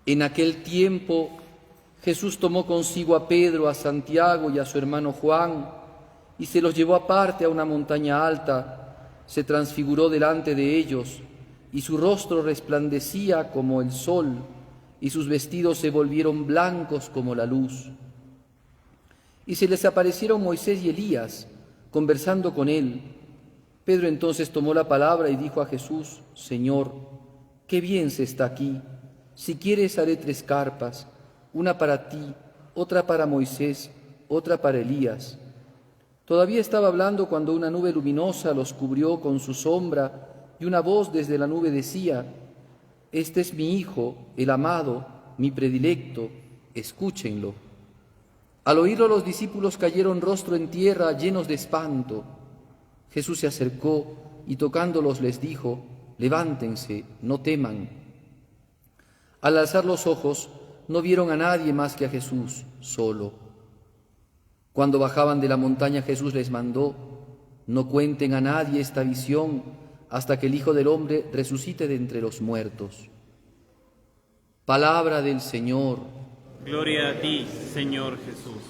En aquel tiempo Jesús tomó consigo a Pedro, a Santiago y a su hermano Juan, y se los llevó aparte a una montaña alta. Se transfiguró delante de ellos, y su rostro resplandecía como el sol, y sus vestidos se volvieron blancos como la luz. Y se les aparecieron Moisés y Elías, conversando con él. Pedro entonces tomó la palabra y dijo a Jesús: Señor, qué bien se está aquí. Si quieres haré 3 carpas, una para ti, otra para Moisés, otra para Elías. Todavía estaba hablando cuando una nube luminosa los cubrió con su sombra, y una voz desde la nube decía: Este es mi Hijo, el amado, mi predilecto, escúchenlo. Al oírlo los discípulos cayeron rostro en tierra, llenos de espanto. Jesús se acercó y tocándolos les dijo: Levántense, no teman. Al alzar los ojos, no vieron a nadie más que a Jesús solo. Cuando bajaban de la montaña, Jesús les mandó: No cuenten a nadie esta visión hasta que el Hijo del Hombre resucite de entre los muertos. Palabra del Señor. Gloria a ti, Señor Jesús.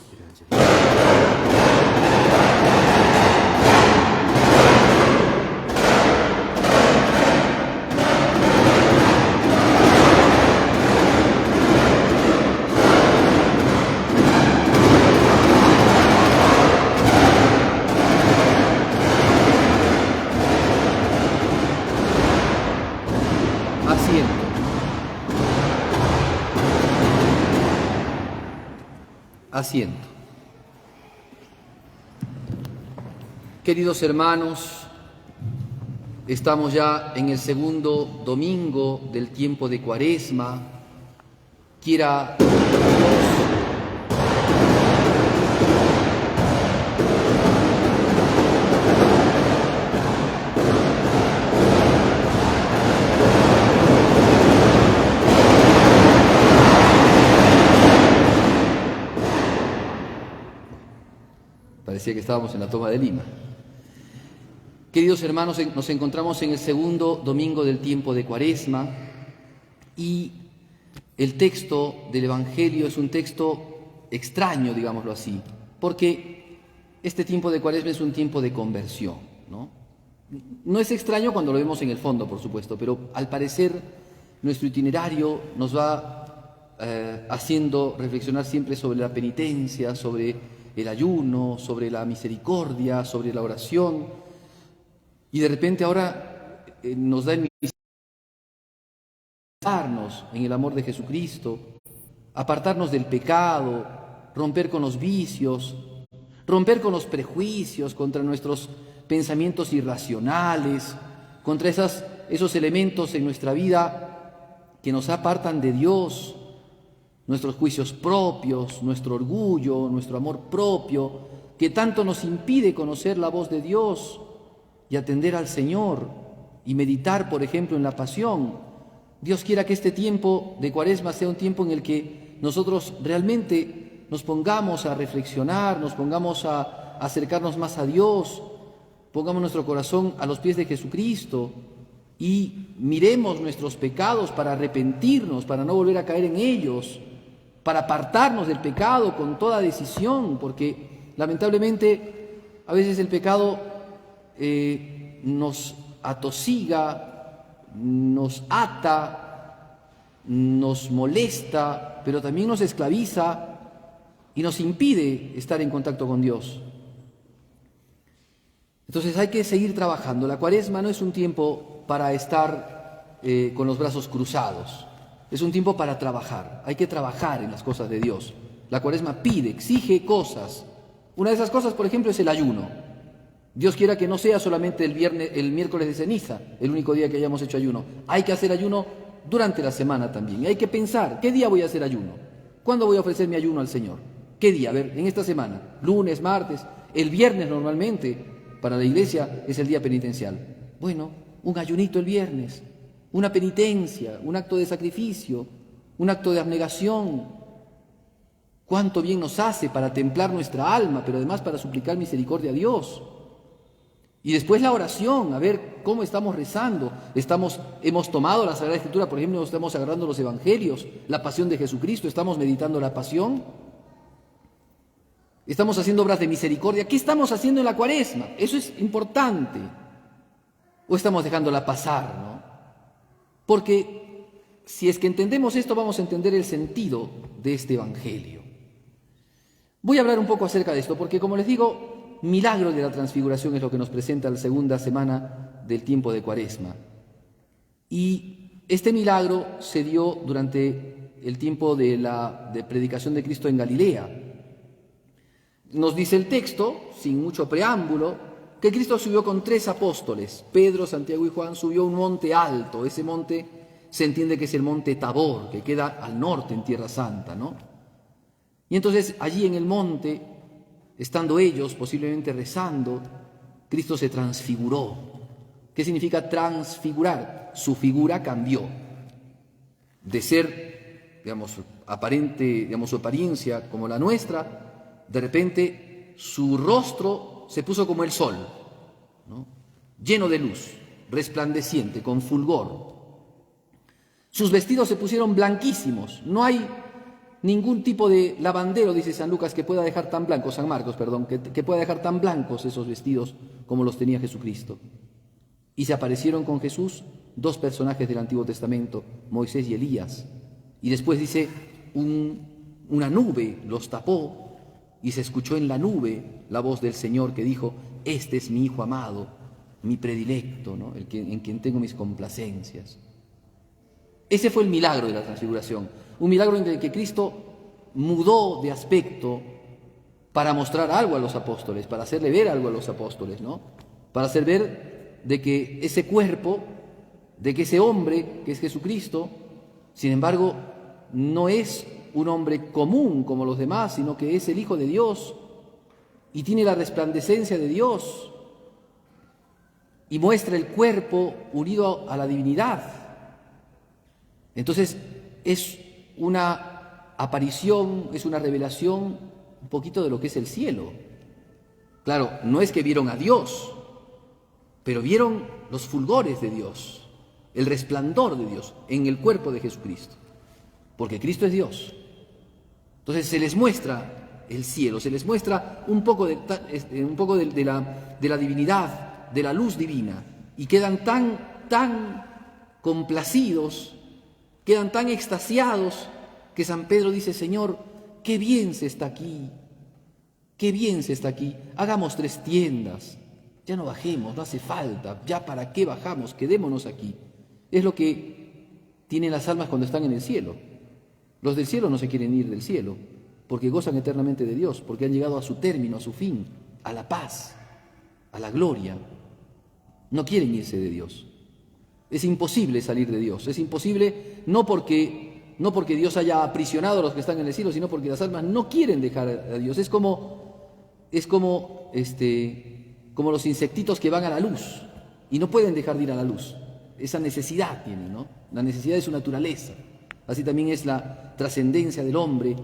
Asiento. Queridos hermanos, estamos ya en el segundo domingo del tiempo de Cuaresma. Quiera Dios parecía que estábamos en la toma de Lima. Queridos hermanos, nos encontramos en el segundo domingo del tiempo de Cuaresma y el texto del Evangelio es un texto extraño, digámoslo así, porque este tiempo de Cuaresma es un tiempo de conversión, ¿no? No es extraño cuando lo vemos en el fondo, por supuesto, pero al parecer nuestro itinerario nos va haciendo reflexionar siempre sobre la penitencia, sobre el ayuno, sobre la misericordia, sobre la oración, y de repente ahora nos da el ministernos en el amor de Jesucristo, apartarnos del pecado, romper con los vicios, romper con los prejuicios contra nuestros pensamientos irracionales, contra esos elementos en nuestra vida que nos apartan de Dios, nuestros juicios propios, nuestro orgullo, nuestro amor propio, que tanto nos impide conocer la voz de Dios y atender al Señor y meditar, por ejemplo, en la pasión. Dios quiera que este tiempo de Cuaresma sea un tiempo en el que nosotros realmente nos pongamos a reflexionar, nos pongamos a acercarnos más a Dios, pongamos nuestro corazón a los pies de Jesucristo y miremos nuestros pecados para arrepentirnos, para no volver a caer en ellos, para apartarnos del pecado con toda decisión, porque lamentablemente a veces el pecado nos atosiga, nos ata, nos molesta, pero también nos esclaviza y nos impide estar en contacto con Dios. Entonces hay que seguir trabajando. La Cuaresma no es un tiempo para estar con los brazos cruzados. Es un tiempo para trabajar, hay que trabajar en las cosas de Dios. La Cuaresma pide, exige cosas. Una de esas cosas, por ejemplo, es el ayuno. Dios quiera que no sea solamente el miércoles de ceniza, el único día que hayamos hecho ayuno. Hay que hacer ayuno durante la semana también. Y hay que pensar, ¿qué día voy a hacer ayuno? ¿Cuándo voy a ofrecer mi ayuno al Señor? ¿Qué día? A ver, en esta semana, lunes, martes, el viernes normalmente, para la iglesia es el día penitencial. Bueno, un ayunito el viernes. Una penitencia, un acto de sacrificio, un acto de abnegación. Cuánto bien nos hace para templar nuestra alma, pero además para suplicar misericordia a Dios. Y después la oración, a ver cómo estamos rezando. Hemos tomado la Sagrada Escritura, por ejemplo, estamos agarrando los Evangelios, la pasión de Jesucristo, estamos meditando la pasión. Estamos haciendo obras de misericordia. ¿Qué estamos haciendo en la Cuaresma? Eso es importante. ¿O estamos dejándola pasar, no? Porque si es que entendemos esto, vamos a entender el sentido de este Evangelio. Voy a hablar un poco acerca de esto, porque como les digo, milagro de la transfiguración es lo que nos presenta la segunda semana del tiempo de Cuaresma. Y este milagro se dio durante el tiempo de predicación de Cristo en Galilea. Nos dice el texto, sin mucho preámbulo, que Cristo subió con 3 apóstoles, Pedro, Santiago y Juan, subió a un monte alto. Ese monte se entiende que es el monte Tabor, que queda al norte en Tierra Santa, ¿no? Y entonces allí en el monte, estando ellos posiblemente rezando, Cristo se transfiguró. ¿Qué significa transfigurar? Su figura cambió. De ser, aparente, su apariencia como la nuestra, de repente su rostro se puso como el sol, ¿no? Lleno de luz, resplandeciente, con fulgor. Sus vestidos se pusieron blanquísimos. No hay ningún tipo de lavandero, dice San Lucas, que pueda dejar tan blancos, San Marcos, perdón, que pueda dejar tan blancos esos vestidos como los tenía Jesucristo. Y se aparecieron con Jesús 2 personajes del Antiguo Testamento, Moisés y Elías. Y después dice, una nube los tapó y se escuchó en la nube la voz del Señor que dijo, este es mi Hijo amado, mi predilecto, ¿no? En quien tengo mis complacencias. Ese fue el milagro de la transfiguración, un milagro en el que Cristo mudó de aspecto para mostrar algo a los apóstoles, para hacerle ver algo a los apóstoles, ¿no? Para hacer ver de que ese cuerpo, de que ese hombre, que es Jesucristo, sin embargo, no es un hombre común como los demás, sino que es el Hijo de Dios y tiene la resplandecencia de Dios y muestra el cuerpo unido a la divinidad. Entonces es una aparición, es una revelación un poquito de lo que es el cielo. Claro, no es que vieron a Dios, pero vieron los fulgores de Dios, el resplandor de Dios en el cuerpo de Jesucristo, porque Cristo es Dios. Entonces se les muestra el cielo, se les muestra un poco de la divinidad, de la luz divina, y quedan tan complacidos, quedan tan extasiados, que San Pedro dice, Señor, qué bien se está aquí, qué bien se está aquí, hagamos 3 tiendas, ya no bajemos, no hace falta, ya para qué bajamos, quedémonos aquí. Es lo que tienen las almas cuando están en el cielo. Los del cielo no se quieren ir del cielo, porque gozan eternamente de Dios, porque han llegado a su término, a su fin, a la paz, a la gloria. No quieren irse de Dios. Es imposible salir de Dios, es imposible no porque Dios haya aprisionado a los que están en el cielo, sino porque las almas no quieren dejar a Dios. Es como los insectitos que van a la luz y no pueden dejar de ir a la luz. Esa necesidad tienen, ¿no? La necesidad de su naturaleza. Así también es la trascendencia del hombre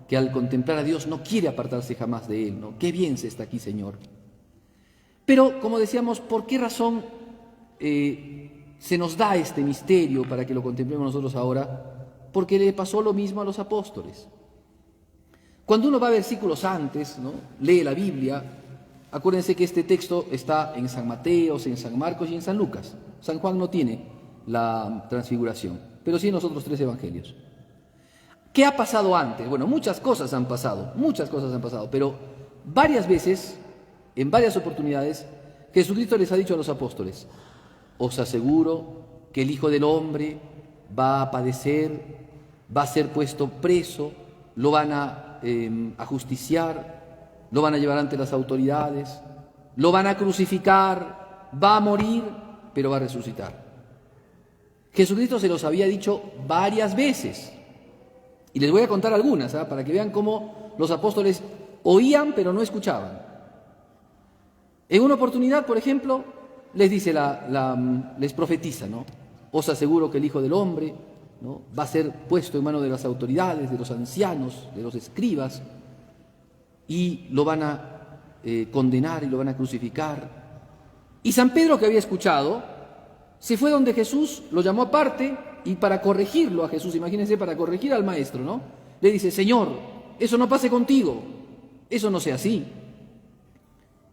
que al contemplar a Dios no quiere apartarse jamás de Él, ¿no? Qué bien se está aquí, Señor. Pero, como decíamos, ¿por qué razón se nos da este misterio para que lo contemplemos nosotros ahora? Porque le pasó lo mismo a los apóstoles. Cuando uno va a versículos antes, ¿no? Lee la Biblia, acuérdense que este texto está en San Mateo, en San Marcos y en San Lucas. San Juan no tiene la transfiguración, pero sí en los otros 3 evangelios. ¿Qué ha pasado antes? Bueno, muchas cosas han pasado, pero varias veces, en varias oportunidades, Jesucristo les ha dicho a los apóstoles, os aseguro que el Hijo del Hombre va a padecer, va a ser puesto preso, lo van a ajusticiar, lo van a llevar ante las autoridades, lo van a crucificar, va a morir, pero va a resucitar. Jesucristo se los había dicho varias veces. Y les voy a contar algunas, para que vean cómo los apóstoles oían pero no escuchaban. En una oportunidad, por ejemplo, les dice, les profetiza, ¿no? Os aseguro que el Hijo del Hombre, ¿no? Va a ser puesto en manos de las autoridades, de los ancianos, de los escribas, y lo van a condenar y lo van a crucificar. Y San Pedro, que había escuchado, se fue donde Jesús, lo llamó aparte, y para corregirlo a Jesús, imagínense, para corregir al maestro, ¿no? Le dice: Señor, eso no pase contigo, eso no sea así.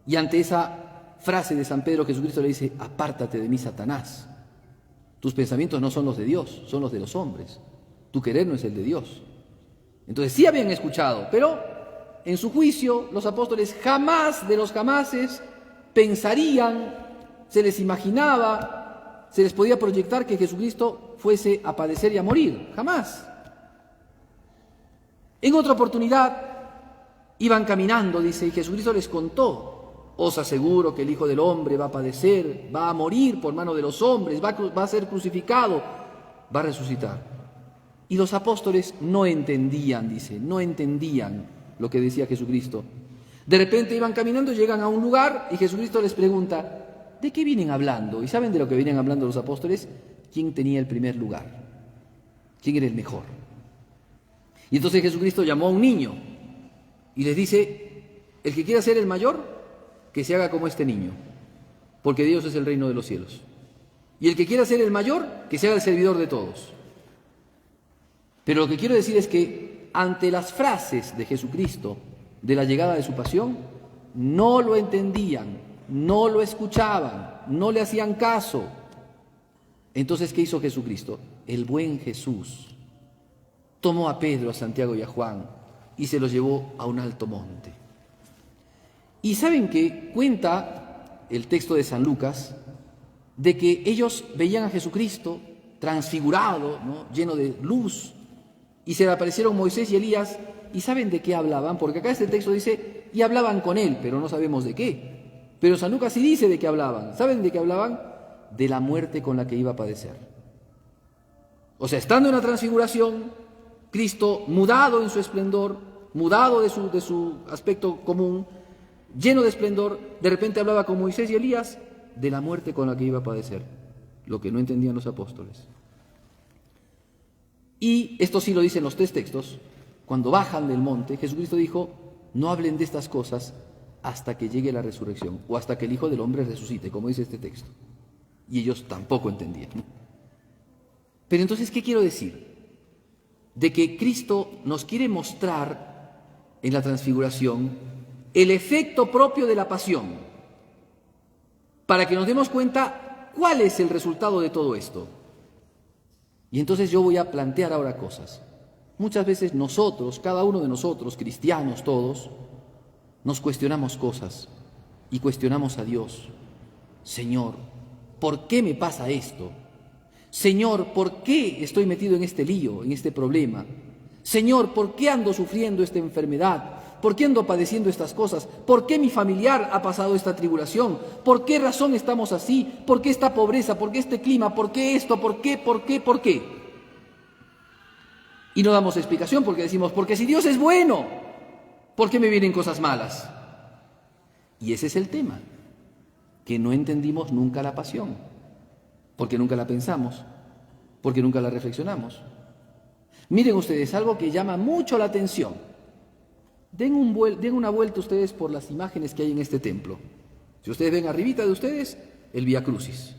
Y ante esa frase de San Pedro, Jesucristo le dice: apártate de mí, Satanás. Tus pensamientos no son los de Dios, son los de los hombres. Tu querer no es el de Dios. Entonces sí habían escuchado, pero en su juicio los apóstoles jamás de los jamases pensarían, se les imaginaba, se les podía proyectar que Jesucristo fuese a padecer y a morir. Jamás. En otra oportunidad iban caminando, dice, y Jesucristo les contó: os aseguro que el Hijo del Hombre va a padecer, va a morir por mano de los hombres, va a ser crucificado, va a resucitar. Y los apóstoles no entendían, dice, no entendían lo que decía Jesucristo. De repente iban caminando, llegan a un lugar y Jesucristo les pregunta: ¿de qué vienen hablando? ¿Y saben de lo que venían hablando los apóstoles? ¿Quién tenía el primer lugar? ¿Quién era el mejor? Y entonces Jesucristo llamó a un niño y les dice: el que quiera ser el mayor, que se haga como este niño, porque Dios es el reino de los cielos. Y el que quiera ser el mayor, que se haga el servidor de todos. Pero lo que quiero decir es que ante las frases de Jesucristo de la llegada de su pasión, no lo entendían, no lo escuchaban, no le hacían caso. Entonces, ¿qué hizo Jesucristo? El buen Jesús tomó a Pedro, a Santiago y a Juan y se los llevó a un alto monte. Y saben que cuenta el texto de San Lucas de que ellos veían a Jesucristo transfigurado, ¿no?, lleno de luz, y se le aparecieron Moisés y Elías. ¿Y saben de qué hablaban? Porque acá este texto dice: y hablaban con él, pero no sabemos de qué. Pero San Lucas sí dice de qué hablaban. ¿Saben de qué hablaban? De la muerte con la que iba a padecer. O sea, estando en la transfiguración, Cristo mudado en su esplendor, mudado de su aspecto común, lleno de esplendor, de repente hablaba con Moisés y Elías de la muerte con la que iba a padecer, lo que no entendían los apóstoles. Y esto sí lo dicen los tres textos: cuando bajan del monte, Jesucristo dijo: no hablen de estas cosas hasta que llegue la resurrección, o hasta que el Hijo del Hombre resucite, como dice este texto. Y ellos tampoco entendían, ¿no? Pero entonces, ¿qué quiero decir? De que Cristo nos quiere mostrar en la transfiguración el efecto propio de la pasión, para que nos demos cuenta cuál es el resultado de todo esto. Y entonces yo voy a plantear ahora cosas. Muchas veces nosotros, cada uno de nosotros, cristianos todos, nos cuestionamos cosas y cuestionamos a Dios. Señor, ¿por qué me pasa esto? Señor, ¿por qué estoy metido en este lío, en este problema? Señor, ¿por qué ando sufriendo esta enfermedad? ¿Por qué ando padeciendo estas cosas? ¿Por qué mi familiar ha pasado esta tribulación? ¿Por qué razón estamos así? ¿Por qué esta pobreza? ¿Por qué este clima? ¿Por qué esto? ¿Por qué? ¿Por qué? ¿Por qué? Y no damos explicación porque decimos: porque si Dios es bueno, ¿por qué me vienen cosas malas? Y ese es el tema, que no entendimos nunca la pasión, porque nunca la pensamos, porque nunca la reflexionamos. Miren ustedes, algo que llama mucho la atención. Den una vuelta ustedes por las imágenes que hay en este templo. Si ustedes ven arribita de ustedes, el Vía Crucis.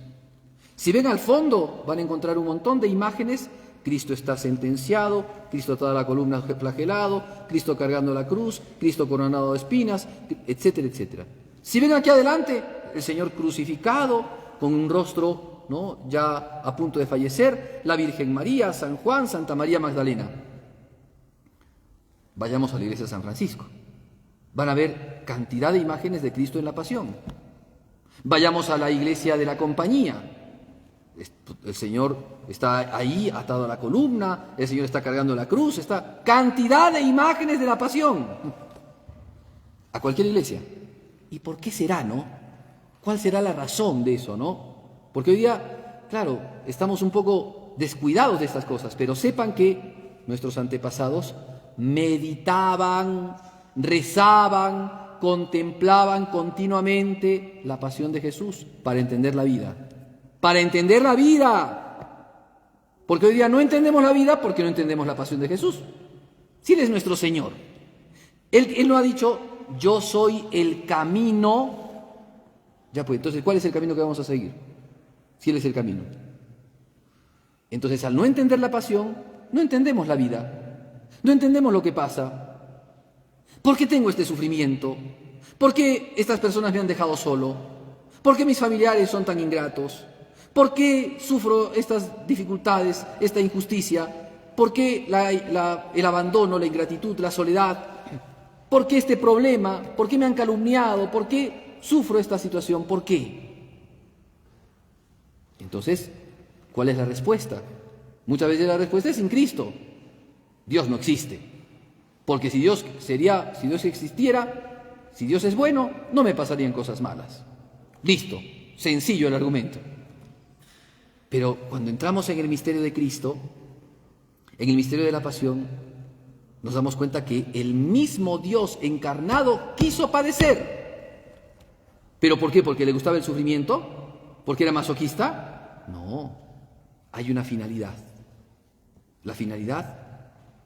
Si ven al fondo, van a encontrar un montón de imágenes. Cristo está sentenciado, Cristo atado a la columna flagelado, Cristo cargando la cruz, Cristo coronado de espinas, etcétera, etcétera. Si ven aquí adelante, el Señor crucificado, con un rostro, ¿no?, ya a punto de fallecer, la Virgen María, San Juan, Santa María Magdalena. Vayamos a la iglesia de San Francisco. Van a ver cantidad de imágenes de Cristo en la pasión. Vayamos a la iglesia de la Compañía. El Señor está ahí atado a la columna, el Señor está cargando la cruz, está cantidad de imágenes de la pasión. A cualquier iglesia. ¿Y por qué será, no? ¿Cuál será la razón de eso, no? Porque hoy día, claro, estamos un poco descuidados de estas cosas, pero sepan que nuestros antepasados meditaban, rezaban, contemplaban continuamente la pasión de Jesús para entender la vida. Para entender la vida. Porque hoy día no entendemos la vida porque no entendemos la pasión de Jesús. Si Él es nuestro Señor. Él no ha dicho: yo soy el camino. Ya pues, entonces, ¿cuál es el camino que vamos a seguir? Si Él es el camino. Entonces, al no entender la pasión, no entendemos la vida. No entendemos lo que pasa. ¿Por qué tengo este sufrimiento? ¿Por qué estas personas me han dejado solo? ¿Por qué mis familiares son tan ingratos? ¿Por qué sufro estas dificultades, esta injusticia? ¿Por qué el abandono, la ingratitud, la soledad? ¿Por qué este problema? ¿Por qué me han calumniado? ¿Por qué sufro esta situación? ¿Por qué? Entonces, ¿cuál es la respuesta? Muchas veces la respuesta es sin Cristo. Dios no existe. Porque si Dios existiera, si Dios es bueno, no me pasarían cosas malas. Listo, sencillo el argumento. Pero cuando entramos en el misterio de Cristo, en el misterio de la pasión, nos damos cuenta que el mismo Dios encarnado quiso padecer. ¿Pero por qué? ¿Porque le gustaba el sufrimiento? ¿Porque era masoquista? No, hay una finalidad. La finalidad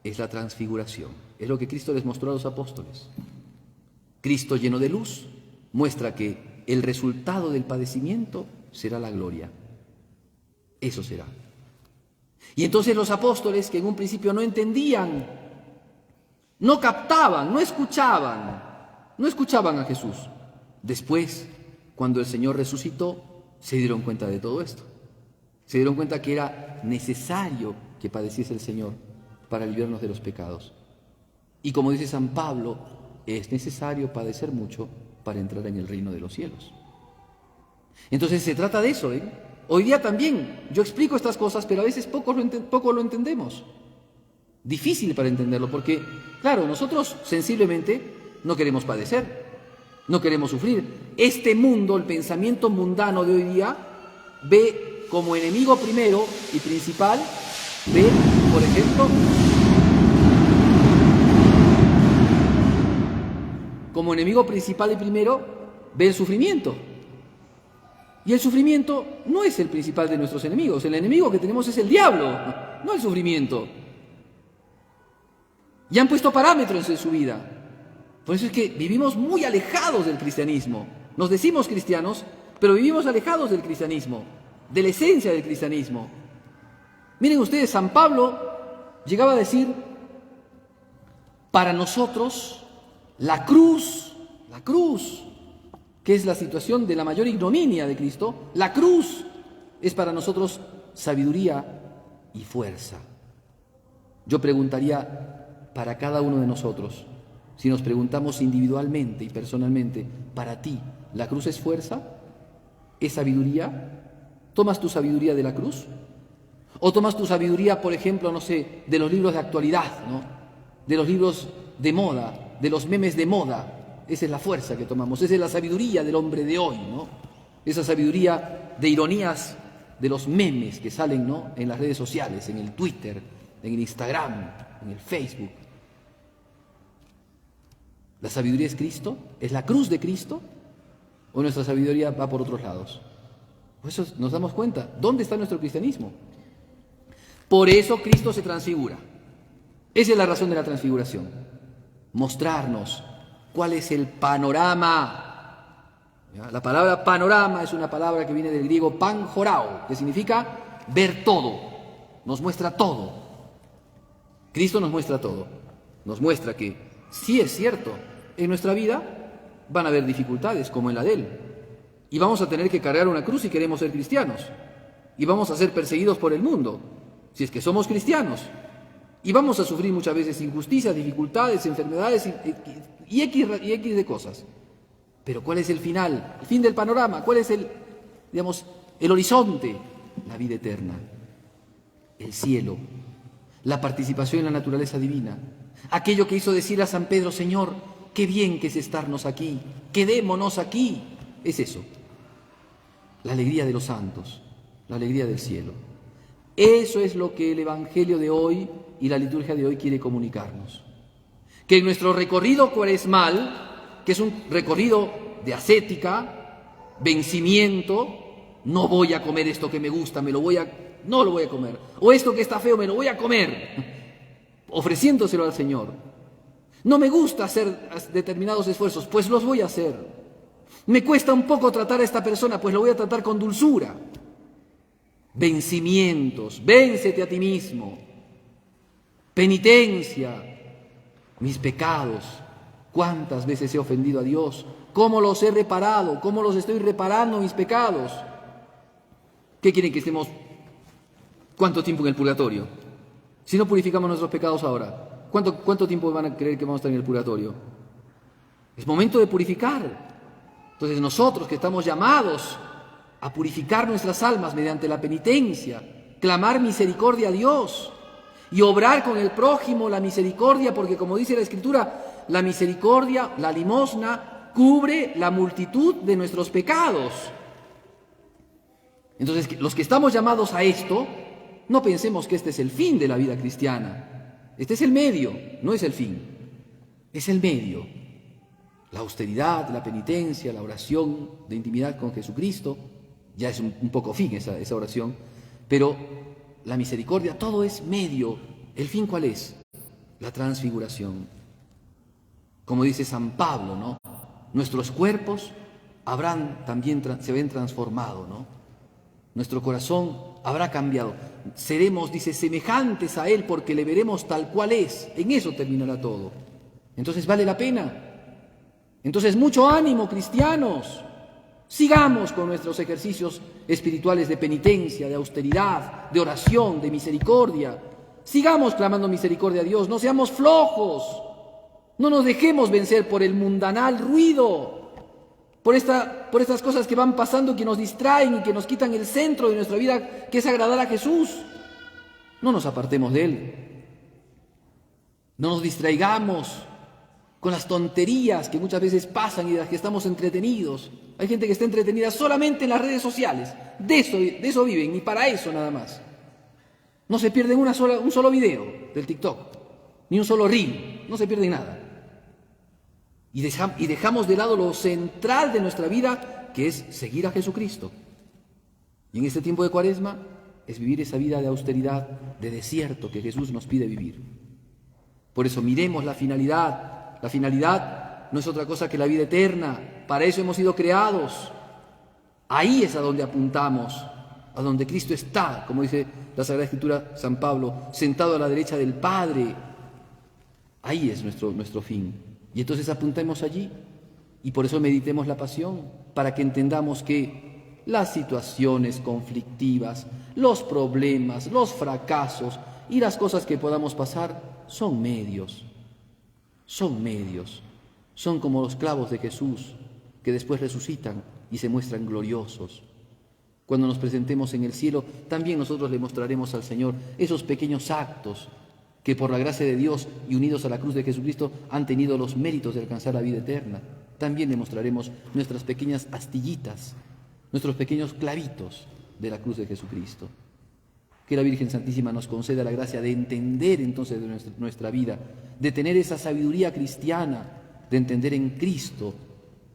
es la transfiguración. Es lo que Cristo les mostró a los apóstoles. Cristo, lleno de luz, muestra que el resultado del padecimiento será la gloria. Eso será. Y entonces los apóstoles, que en un principio no entendían, no captaban, no escuchaban a Jesús. Después, cuando el Señor resucitó, se dieron cuenta de todo esto. Se dieron cuenta que era necesario que padeciese el Señor para librarnos de los pecados. Y como dice San Pablo, es necesario padecer mucho para entrar en el reino de los cielos. Entonces se trata de eso, ¿eh? Hoy día también yo explico estas cosas, pero a veces poco lo entendemos. Difícil para entenderlo, porque, claro, nosotros sensiblemente no queremos padecer, no queremos sufrir. Este mundo, el pensamiento mundano de hoy día, ve como enemigo primero y principal, ve, por ejemplo, como enemigo principal y primero, ve el sufrimiento. Y el sufrimiento no es el principal de nuestros enemigos. El enemigo que tenemos es el diablo, no el sufrimiento. Y han puesto parámetros en su vida. Por eso es que vivimos muy alejados del cristianismo. Nos decimos cristianos, pero vivimos alejados del cristianismo, de la esencia del cristianismo. Miren ustedes, San Pablo llegaba a decir, para nosotros, la cruz, que es la situación de la mayor ignominia de Cristo, la cruz es para nosotros sabiduría y fuerza. Yo preguntaría para cada uno de nosotros, si nos preguntamos individualmente y personalmente, para ti, ¿la cruz es fuerza? ¿Es sabiduría? ¿Tomas tu sabiduría de la cruz? ¿O tomas tu sabiduría, por ejemplo, no sé, de los libros de actualidad, ¿no? De los libros de moda, de los memes de moda? Esa es la fuerza que tomamos, esa es la sabiduría del hombre de hoy, ¿no? Esa sabiduría de ironías de los memes que salen, ¿no?, en las redes sociales, en el Twitter, en el Instagram, en el Facebook. ¿La sabiduría es Cristo? ¿Es la cruz de Cristo? ¿O nuestra sabiduría va por otros lados? Por eso nos damos cuenta, ¿dónde está nuestro cristianismo? Por eso Cristo se transfigura. Esa es la razón de la transfiguración. Mostrarnos cuál es el panorama. La palabra panorama es una palabra que viene del griego panjorao, que significa ver todo. Nos muestra todo. Cristo nos muestra todo. Nos muestra que, sí es cierto, en nuestra vida van a haber dificultades como en la de Él. Y vamos a tener que cargar una cruz si queremos ser cristianos. Y vamos a ser perseguidos por el mundo, si es que somos cristianos. Y vamos a sufrir muchas veces injusticias, dificultades, enfermedades y X de cosas. Pero ¿cuál es el final? El fin del panorama. ¿Cuál es el horizonte? La vida eterna, el cielo, la participación en la naturaleza divina. Aquello que hizo decir a San Pedro, Señor, qué bien que es estarnos aquí, quedémonos aquí. Es eso, la alegría de los santos, la alegría del cielo. Eso es lo que el Evangelio de hoy y la liturgia de hoy quiere comunicarnos. Que en nuestro recorrido cuaresmal, que es un recorrido de ascética, vencimiento, no voy a comer esto que me gusta, no lo voy a comer. O esto que está feo, me lo voy a comer, ofreciéndoselo al Señor. No me gusta hacer determinados esfuerzos, pues los voy a hacer. Me cuesta un poco tratar a esta persona, pues lo voy a tratar con dulzura. Vencimientos, véncete a ti mismo. Penitencia, mis pecados. ¿Cuántas veces he ofendido a Dios? ¿Cómo los he reparado? ¿Cómo los estoy reparando mis pecados? ¿Qué quieren que estemos cuánto tiempo en el purgatorio? Si no purificamos nuestros pecados ahora, ¿cuánto tiempo van a creer que vamos a estar en el purgatorio? Es momento de purificar. Entonces nosotros que estamos llamados a purificar nuestras almas mediante la penitencia, clamar misericordia a Dios y obrar con el prójimo la misericordia, porque como dice la Escritura, la misericordia, la limosna, cubre la multitud de nuestros pecados. Entonces, los que estamos llamados a esto, no pensemos que este es el fin de la vida cristiana. Este es el medio, no es el fin. Es el medio. La austeridad, la penitencia, la oración de intimidad con Jesucristo, ya es un poco fin esa oración, pero la misericordia, todo es medio. ¿El fin cuál es? La transfiguración. Como dice San Pablo, ¿no? Nuestros cuerpos se ven transformados, ¿no? Nuestro corazón habrá cambiado. Seremos, dice, semejantes a Él porque le veremos tal cual es. En eso terminará todo. Entonces, ¿vale la pena? Entonces, mucho ánimo, cristianos. Sigamos con nuestros ejercicios espirituales de penitencia, de austeridad, de oración, de misericordia. Sigamos clamando misericordia a Dios. No seamos flojos. No nos dejemos vencer por el mundanal ruido, por estas cosas que van pasando, que nos distraen y que nos quitan el centro de nuestra vida, que es agradar a Jesús. No nos apartemos de Él. No nos distraigamos con las tonterías que muchas veces pasan y de las que estamos entretenidos. Hay gente que está entretenida solamente en las redes sociales. De eso viven, y para eso nada más. No se pierden un solo video del TikTok, ni un solo reel. No se pierden nada. Y dejamos de lado lo central de nuestra vida, que es seguir a Jesucristo. Y en este tiempo de Cuaresma es vivir esa vida de austeridad, de desierto que Jesús nos pide vivir. Por eso miremos la finalidad. La finalidad no es otra cosa que la vida eterna. Para eso hemos sido creados. Ahí es a donde apuntamos, a donde Cristo está, como dice la Sagrada Escritura, San Pablo, sentado a la derecha del Padre. Ahí es nuestro fin. Y entonces apuntemos allí, y por eso meditemos la pasión, para que entendamos que las situaciones conflictivas, los problemas, los fracasos y las cosas que podamos pasar son medios, son como los clavos de Jesús, que después resucitan y se muestran gloriosos. Cuando nos presentemos en el cielo, también nosotros le mostraremos al Señor esos pequeños actos que por la gracia de Dios y unidos a la cruz de Jesucristo han tenido los méritos de alcanzar la vida eterna. También le mostraremos nuestras pequeñas astillitas, nuestros pequeños clavitos de la cruz de Jesucristo. Que la Virgen Santísima nos conceda la gracia de entender entonces de nuestra vida, de tener esa sabiduría cristiana, de entender en Cristo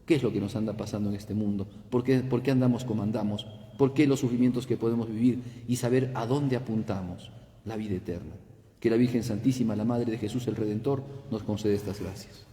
qué es lo que nos anda pasando en este mundo, por qué andamos como andamos, por qué los sufrimientos que podemos vivir y saber a dónde apuntamos, la vida eterna. Que la Virgen Santísima, la Madre de Jesús el Redentor, nos concede estas gracias.